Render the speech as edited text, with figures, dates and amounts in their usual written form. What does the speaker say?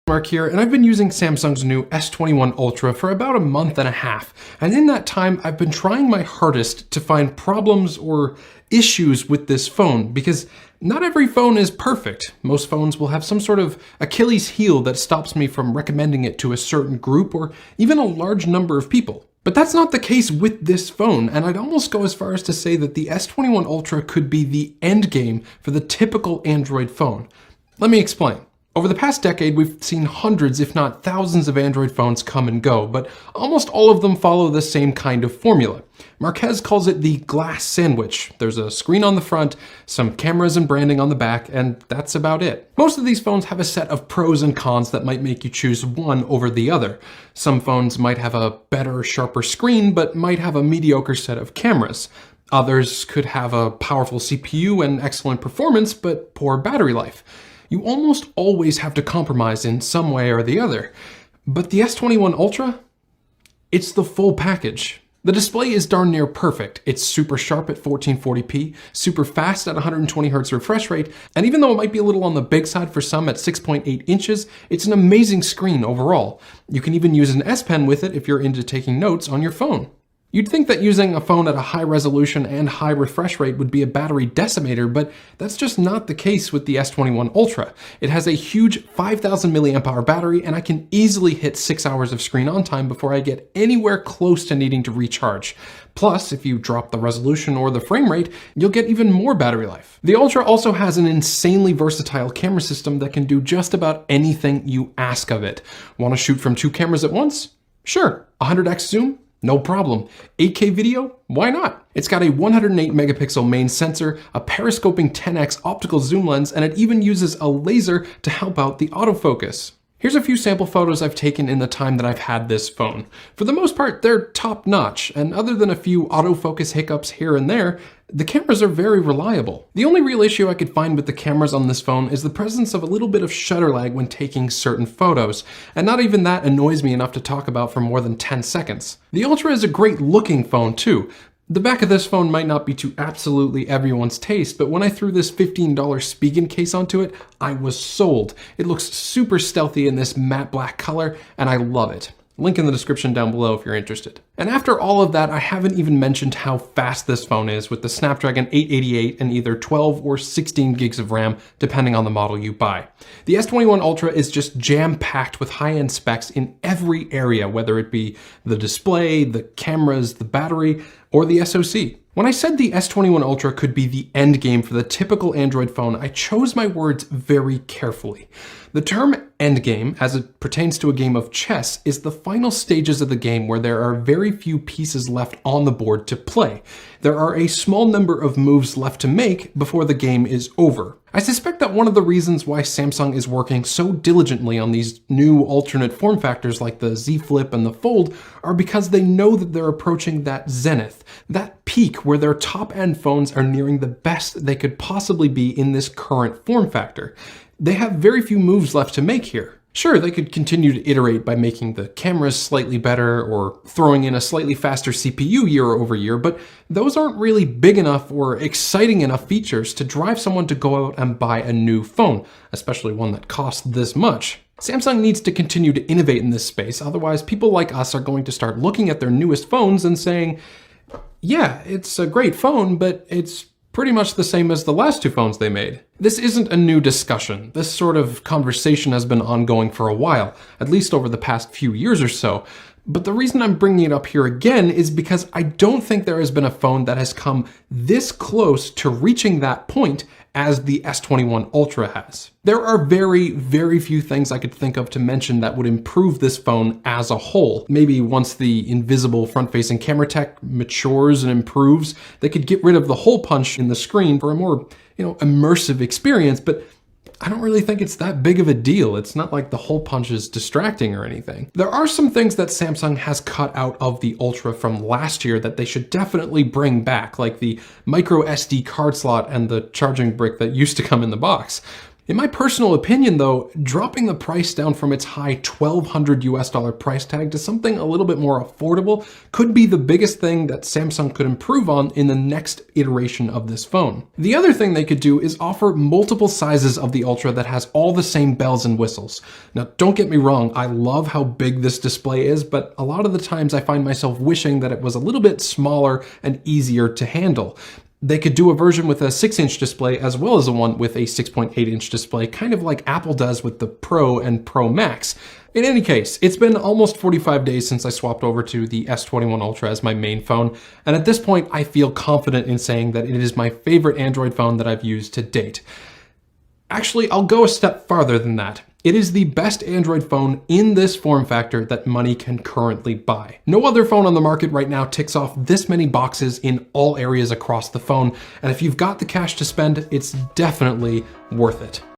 Mark here, and I've been using Samsung's new S21 Ultra for about a month and a half, and in that time I've been trying my hardest to find problems or issues with this phone, because not every phone is perfect. Most phones will have some sort of Achilles heel that stops me from recommending it to a certain group or even a large number of people. But that's not the case with this phone, and I'd almost go as far as to say that the S21 Ultra could be the end game for the typical Android phone. Let me explain. Over the past decade, we've seen hundreds, if not thousands, of Android phones come and go, but almost all of them follow the same kind of formula. Marquez calls it the glass sandwich. There's a screen on the front, some cameras and branding on the back, and that's about it. Most of these phones have a set of pros and cons that might make you choose one over the other. Some phones might have a better, sharper screen, but might have a mediocre set of cameras. Others could have a powerful CPU and excellent performance, but poor battery life. You almost always have to compromise in some way or the other. But the S21 Ultra? It's the full package. The display is darn near perfect. It's super sharp at 1440p, super fast at 120Hz refresh rate, and even though it might be a little on the big side for some at 6.8 inches, it's an amazing screen overall. You can even use an S Pen with it if you're into taking notes on your phone. You'd think that using a phone at a high resolution and high refresh rate would be a battery decimator, but that's just not the case with the S21 Ultra. It has a huge 5000 mAh battery, and I can easily hit 6 hours of screen on time before I get anywhere close to needing to recharge. Plus, if you drop the resolution or the frame rate, you'll get even more battery life. The Ultra also has an insanely versatile camera system that can do just about anything you ask of it. Want to shoot from 2 cameras at once? Sure. 100x zoom? No problem. 8K video? Why not? It's got a 108 megapixel main sensor, a periscoping 10x optical zoom lens, and it even uses a laser to help out the autofocus. Here's a few sample photos I've taken in the time that I've had this phone. For the most part, they're top notch, and other than a few autofocus hiccups here and there, the cameras are very reliable. The only real issue I could find with the cameras on this phone is the presence of a little bit of shutter lag when taking certain photos, and not even that annoys me enough to talk about for more than 10 seconds. The Ultra is a great looking phone too. The back of this phone might not be to absolutely everyone's taste, but when I threw this $15 Spigen case onto it, I was sold. It looks super stealthy in this matte black color, and I love it. Link in the description down below if you're interested. And after all of that, I haven't even mentioned how fast this phone is with the Snapdragon 888 and either 12 or 16 gigs of RAM, depending on the model you buy. The S21 Ultra is just jam-packed with high-end specs in every area, whether it be the display, the cameras, the battery, or the SoC. When I said the S21 Ultra could be the end game for the typical Android phone, I chose my words very carefully. The term end game, as it pertains to a game of chess, is the final stages of the game where there are very few pieces left on the board to play. There are a small number of moves left to make before the game is over. I suspect that one of the reasons why Samsung is working so diligently on these new alternate form factors like the Z Flip and the Fold are because they know that they're approaching that zenith, that peak where their top-end phones are nearing the best they could possibly be in this current form factor. They have very few moves left to make here. Sure, they could continue to iterate by making the cameras slightly better or throwing in a slightly faster CPU year over year, but those aren't really big enough or exciting enough features to drive someone to go out and buy a new phone, especially one that costs this much. Samsung needs to continue to innovate in this space, otherwise people like us are going to start looking at their newest phones and saying, yeah, it's a great phone, but it's pretty much the same as the last 2 phones they made. This isn't a new discussion. This sort of conversation has been ongoing for a while, at least over the past few years or so. But the reason I'm bringing it up here again is because I don't think there has been a phone that has come this close to reaching that point as the S21 Ultra has. There are very, very few things I could think of to mention that would improve this phone as a whole. Maybe once the invisible front-facing camera tech matures and improves, they could get rid of the hole punch in the screen for a more, immersive experience, but I don't really think it's that big of a deal. It's not like the hole punch is distracting or anything. There are some things that Samsung has cut out of the Ultra from last year that they should definitely bring back, like the micro SD card slot and the charging brick that used to come in the box. In my personal opinion though, dropping the price down from its high $1,200 price tag to something a little bit more affordable could be the biggest thing that Samsung could improve on in the next iteration of this phone. The other thing they could do is offer multiple sizes of the Ultra that has all the same bells and whistles. Now, don't get me wrong, I love how big this display is, but a lot of the times I find myself wishing that it was a little bit smaller and easier to handle. They could do a version with a 6-inch display as well as a one with a 6.8-inch display, kind of like Apple does with the Pro and Pro Max. In any case, it's been almost 45 days since I swapped over to the S21 Ultra as my main phone, and at this point I feel confident in saying that it is my favorite Android phone that I've used to date. Actually, I'll go a step farther than that. It is the best Android phone in this form factor that money can currently buy. No other phone on the market right now ticks off this many boxes in all areas across the phone, and if you've got the cash to spend, it's definitely worth it.